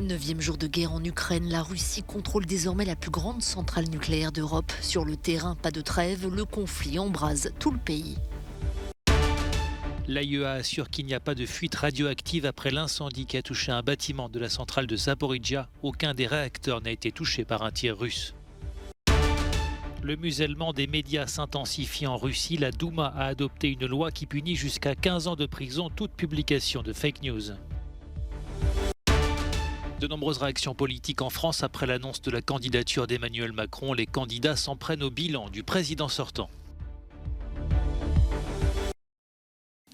Neuvième jour de guerre en Ukraine, la Russie contrôle désormais la plus grande centrale nucléaire d'Europe. Sur le terrain, pas de trêve, le conflit embrase tout le pays. L'AIEA assure qu'il n'y a pas de fuite radioactive après l'incendie qui a touché un bâtiment de la centrale de Zaporijia. Aucun des réacteurs n'a été touché par un tir russe. Le musellement des médias s'intensifie en Russie. La Douma a adopté une loi qui punit jusqu'à 15 ans de prison toute publication de fake news. De nombreuses réactions politiques en France après l'annonce de la candidature d'Emmanuel Macron. Les candidats s'en prennent au bilan du président sortant.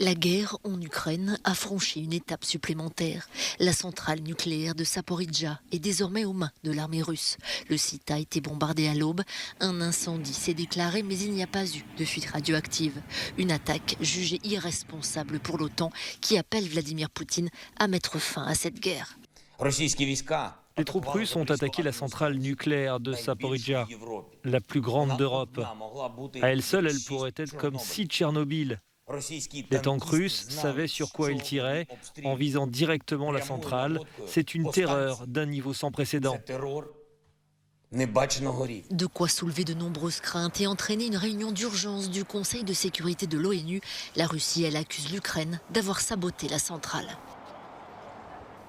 La guerre en Ukraine a franchi une étape supplémentaire. La centrale nucléaire de Zaporijia est désormais aux mains de l'armée russe. Le site a été bombardé à l'aube. Un incendie s'est déclaré, mais il n'y a pas eu de fuite radioactive. Une attaque jugée irresponsable pour l'OTAN qui appelle Vladimir Poutine à mettre fin à cette guerre. Les troupes russes ont attaqué la centrale nucléaire de Zaporijia, la plus grande d'Europe. À elle seule, elle pourrait être comme si Tchernobyl. Les tanks russes savaient sur quoi ils tiraient en visant directement la centrale. C'est une terreur d'un niveau sans précédent. De quoi soulever de nombreuses craintes et entraîner une réunion d'urgence du Conseil de sécurité de l'ONU. La Russie, elle accuse l'Ukraine d'avoir saboté la centrale.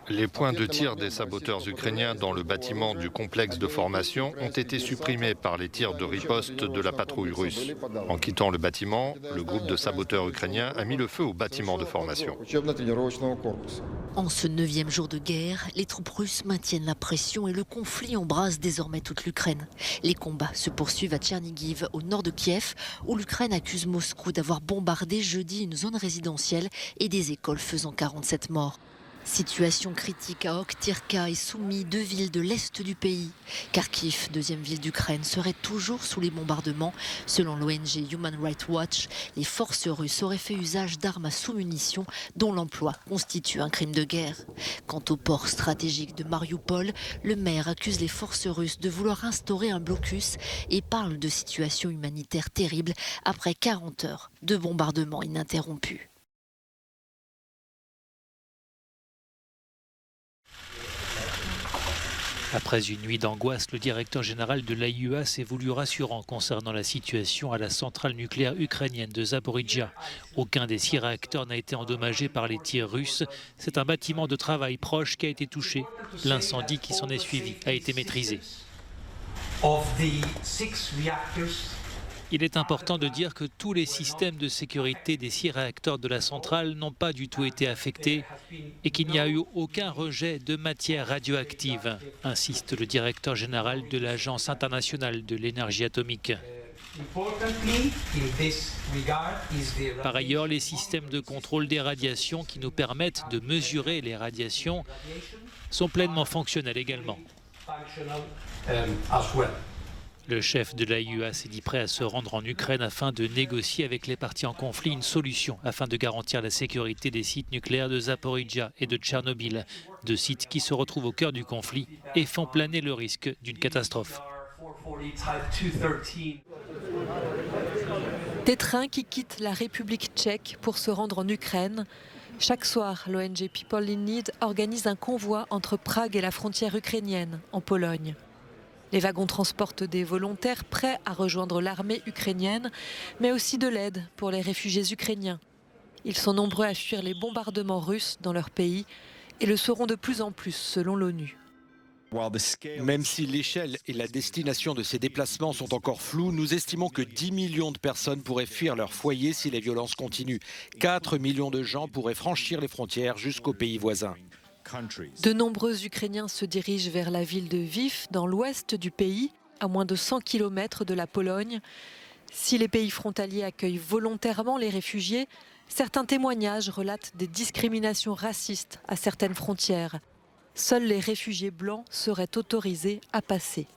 Les points de tir des saboteurs ukrainiens dans le bâtiment du complexe de formation ont été supprimés par les tirs de riposte de la patrouille russe. En quittant le bâtiment, le groupe de saboteurs ukrainiens a mis le feu au bâtiment de formation. En ce 9e jour de guerre, les troupes russes maintiennent la pression et le conflit embrase désormais toute l'Ukraine. Les combats se poursuivent à Tchernigiv, au nord de Kiev, où l'Ukraine accuse Moscou d'avoir bombardé jeudi une zone résidentielle et des écoles faisant 47 morts. Situation critique à Okhtyrka et Soumy, deux villes de l'est du pays. Kharkiv, deuxième ville d'Ukraine, serait toujours sous les bombardements. Selon l'ONG Human Rights Watch, les forces russes auraient fait usage d'armes à sous-munitions dont l'emploi constitue un crime de guerre. Quant au port stratégique de Mariupol, le maire accuse les forces russes de vouloir instaurer un blocus et parle de situation humanitaire terrible après 40 heures de bombardements ininterrompus. Après une nuit d'angoisse, le directeur général de l'AIEA s'est voulu rassurant concernant la situation à la centrale nucléaire ukrainienne de Zaporijia. Aucun des 6 réacteurs n'a été endommagé par les tirs russes. C'est un bâtiment de travail proche qui a été touché. L'incendie qui s'en est suivi a été maîtrisé. Il est important de dire que tous les systèmes de sécurité des 6 réacteurs de la centrale n'ont pas du tout été affectés et qu'il n'y a eu aucun rejet de matière radioactive, insiste le directeur général de l'Agence internationale de l'énergie atomique. Par ailleurs, les systèmes de contrôle des radiations qui nous permettent de mesurer les radiations sont pleinement fonctionnels également. Le chef de l'AIEA s'est dit prêt à se rendre en Ukraine afin de négocier avec les parties en conflit une solution afin de garantir la sécurité des sites nucléaires de Zaporijia et de Tchernobyl, 2 sites qui se retrouvent au cœur du conflit et font planer le risque d'une catastrophe. Des trains qui quittent la République tchèque pour se rendre en Ukraine. Chaque soir, l'ONG People in Need organise un convoi entre Prague et la frontière ukrainienne, en Pologne. Les wagons transportent des volontaires prêts à rejoindre l'armée ukrainienne, mais aussi de l'aide pour les réfugiés ukrainiens. Ils sont nombreux à fuir les bombardements russes dans leur pays et le seront de plus en plus selon l'ONU. Même si l'échelle et la destination de ces déplacements sont encore floues, nous estimons que 10 millions de personnes pourraient fuir leur foyer si les violences continuent. 4 millions de gens pourraient franchir les frontières jusqu'aux pays voisins. De nombreux Ukrainiens se dirigent vers la ville de Lviv, dans l'ouest du pays, à moins de 100 km de la Pologne. Si les pays frontaliers accueillent volontairement les réfugiés, certains témoignages relatent des discriminations racistes à certaines frontières. Seuls les réfugiés blancs seraient autorisés à passer.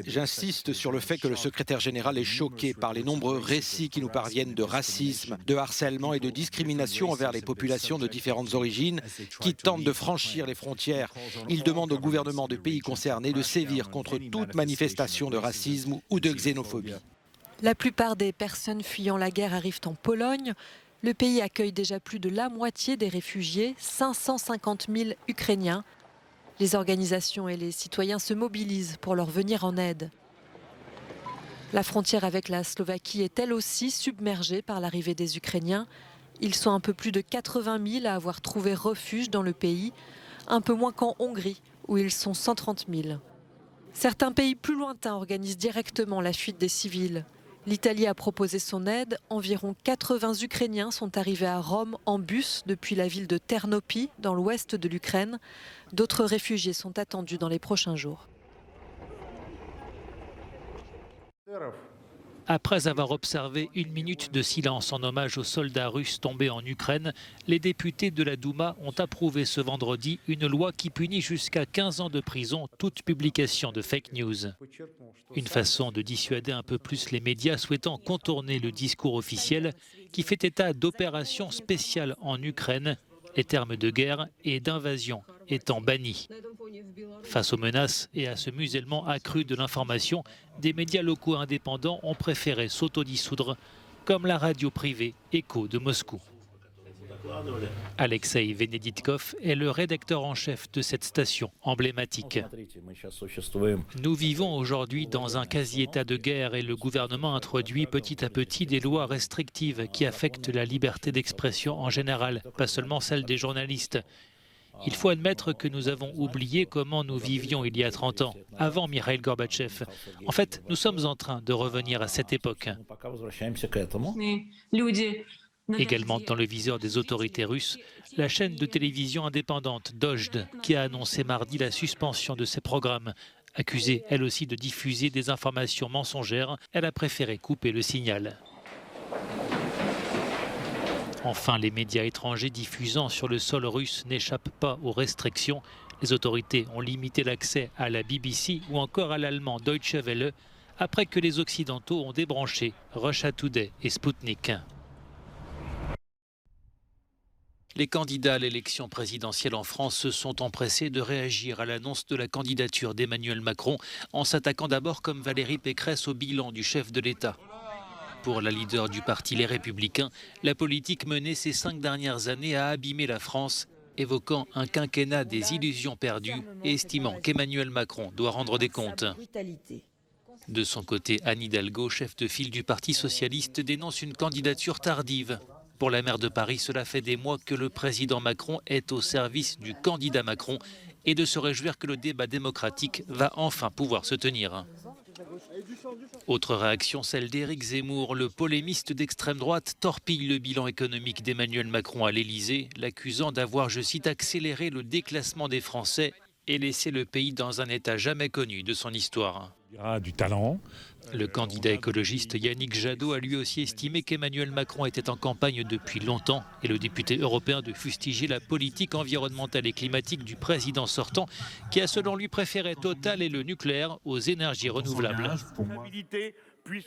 J'insiste sur le fait que le secrétaire général est choqué par les nombreux récits qui nous parviennent de racisme, de harcèlement et de discrimination envers les populations de différentes origines qui tentent de franchir les frontières. Il demande au gouvernement de pays concernés de sévir contre toute manifestation de racisme ou de xénophobie. La plupart des personnes fuyant la guerre arrivent en Pologne. Le pays accueille déjà plus de la moitié des réfugiés, 550 000 Ukrainiens. Les organisations et les citoyens se mobilisent pour leur venir en aide. La frontière avec la Slovaquie est elle aussi submergée par l'arrivée des Ukrainiens. Ils sont un peu plus de 80 000 à avoir trouvé refuge dans le pays, un peu moins qu'en Hongrie, où ils sont 130 000. Certains pays plus lointains organisent directement la fuite des civils. L'Italie a proposé son aide. Environ 80 Ukrainiens sont arrivés à Rome en bus depuis la ville de Ternopy, dans l'ouest de l'Ukraine. D'autres réfugiés sont attendus dans les prochains jours. Après avoir observé une minute de silence en hommage aux soldats russes tombés en Ukraine, les députés de la Douma ont approuvé ce vendredi une loi qui punit jusqu'à 15 ans de prison toute publication de fake news. Une façon de dissuader un peu plus les médias souhaitant contourner le discours officiel qui fait état d'opérations spéciales en Ukraine, les termes de guerre et d'invasion étant bannis. Face aux menaces et à ce musellement accru de l'information, des médias locaux indépendants ont préféré s'autodissoudre, comme la radio privée Echo de Moscou. Alexei Veneditkov est le rédacteur en chef de cette station emblématique. Nous vivons aujourd'hui dans un quasi-état de guerre et le gouvernement introduit petit à petit des lois restrictives qui affectent la liberté d'expression en général, pas seulement celle des journalistes. Il faut admettre que nous avons oublié comment nous vivions il y a 30 ans, avant Mikhaïl Gorbatchev. En fait, nous sommes en train de revenir à cette époque. Également dans le viseur des autorités russes, la chaîne de télévision indépendante Dojd, qui a annoncé mardi la suspension de ses programmes. Accusée, elle aussi, de diffuser des informations mensongères, elle a préféré couper le signal. Enfin, les médias étrangers diffusant sur le sol russe n'échappent pas aux restrictions. Les autorités ont limité l'accès à la BBC ou encore à l'allemand Deutsche Welle après que les Occidentaux ont débranché Russia Today et Sputnik. Les candidats à l'élection présidentielle en France se sont empressés de réagir à l'annonce de la candidature d'Emmanuel Macron en s'attaquant d'abord comme Valérie Pécresse au bilan du chef de l'État. Pour la leader du parti Les Républicains, la politique menée ces 5 dernières années a abîmé la France, évoquant un quinquennat des illusions perdues et estimant qu'Emmanuel Macron doit rendre des comptes. De son côté, Anne Hidalgo, chef de file du Parti socialiste, dénonce une candidature tardive. Pour la maire de Paris, cela fait des mois que le président Macron est au service du candidat Macron et de se réjouir que le débat démocratique va enfin pouvoir se tenir. Autre réaction, celle d'Éric Zemmour. Le polémiste d'extrême droite torpille le bilan économique d'Emmanuel Macron à l'Élysée, l'accusant d'avoir, je cite, accéléré le déclassement des Français et laissé le pays dans un état jamais connu de son histoire. Il y aura du talent. Le candidat écologiste Yannick Jadot a lui aussi estimé qu'Emmanuel Macron était en campagne depuis longtemps et le député européen de fustiger la politique environnementale et climatique du président sortant qui a selon lui préféré Total et le nucléaire aux énergies renouvelables.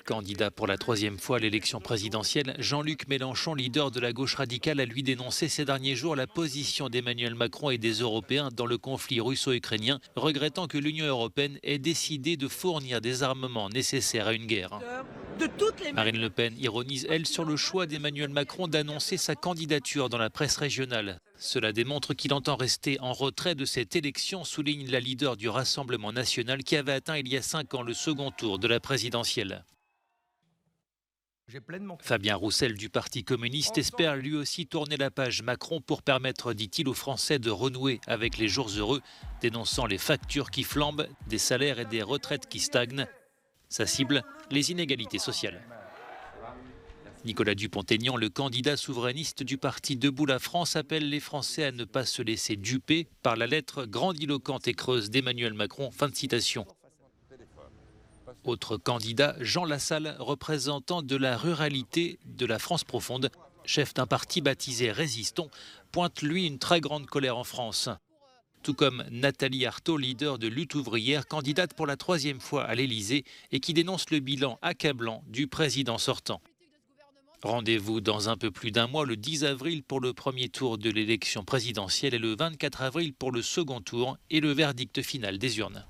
Candidat pour la 3e fois à l'élection présidentielle, Jean-Luc Mélenchon, leader de la gauche radicale, a lui dénoncé ces derniers jours la position d'Emmanuel Macron et des Européens dans le conflit russo-ukrainien, regrettant que l'Union européenne ait décidé de fournir des armements nécessaires à une guerre. Marine Le Pen ironise, elle, sur le choix d'Emmanuel Macron d'annoncer sa candidature dans la presse régionale. Cela démontre qu'il entend rester en retrait de cette élection, souligne la leader du Rassemblement national qui avait atteint il y a 5 ans le second tour de la présidentielle. Fabien Roussel du Parti communiste espère lui aussi tourner la page Macron pour permettre, dit-il, aux Français de renouer avec les jours heureux, dénonçant les factures qui flambent, des salaires et des retraites qui stagnent. Sa cible, les inégalités sociales. Nicolas Dupont-Aignan, le candidat souverainiste du parti Debout la France, appelle les Français à ne pas se laisser duper par la lettre grandiloquente et creuse d'Emmanuel Macron. Fin de citation. Autre candidat, Jean Lassalle, représentant de la ruralité de la France profonde, chef d'un parti baptisé Résistons, pointe lui une très grande colère en France. Tout comme Nathalie Arthaud, leader de Lutte ouvrière, candidate pour la 3e fois à l'Élysée et qui dénonce le bilan accablant du président sortant. Rendez-vous dans un peu plus d'un mois, le 10 avril pour le premier tour de l'élection présidentielle et le 24 avril pour le second tour et le verdict final des urnes.